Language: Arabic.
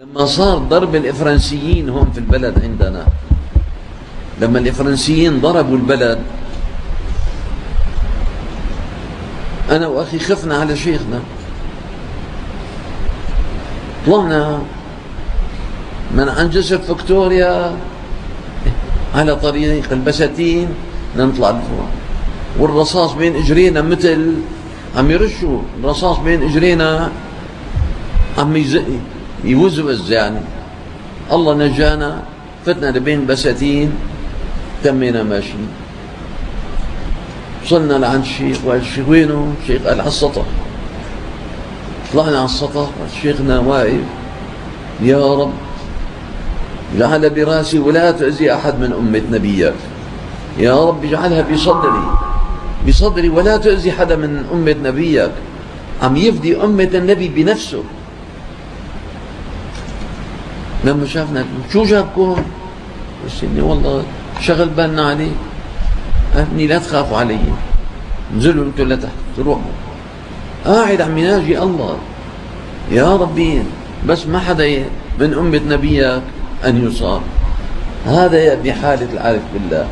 لما صار ضرب الإفرنسيين هون في البلد عندنا، لما الإفرنسيين ضربوا البلد، أنا وأخي خفنا على شيخنا، طلعنا من عن جسر فيكتوريا على طريق البساتين نطلع لفوق، والرصاص بين اجرينا مثل عم يرشوا الرصاص بين اجرينا، عم يوزوز يعني. الله نجانا، فتنا لبين بساتين، تمينا ماشيين، وصلنا لعند الشيخ. وقال الشيخ وينه؟ الشيخ قال على السطح. طلعنا على السطح، شيخنا واقف: يا رب اجعل براسي ولا تؤذي أحد من أمة نبيك، يا رب اجعلها بصدري ولا تؤذي حدا من أمة نبيك. عم يفدي أمة النبي بنفسه. لما شافنا: شو جابكم؟ بس إني والله شغل بالنا عليه. قالني: لا تخافوا علي، انزلوا انتوا لتحت، روحوا. قاعد عم يناجي الله: يا ربي بس ما حدا من أمة نبيك أن يصاب. هذا بحالة العارف بالله.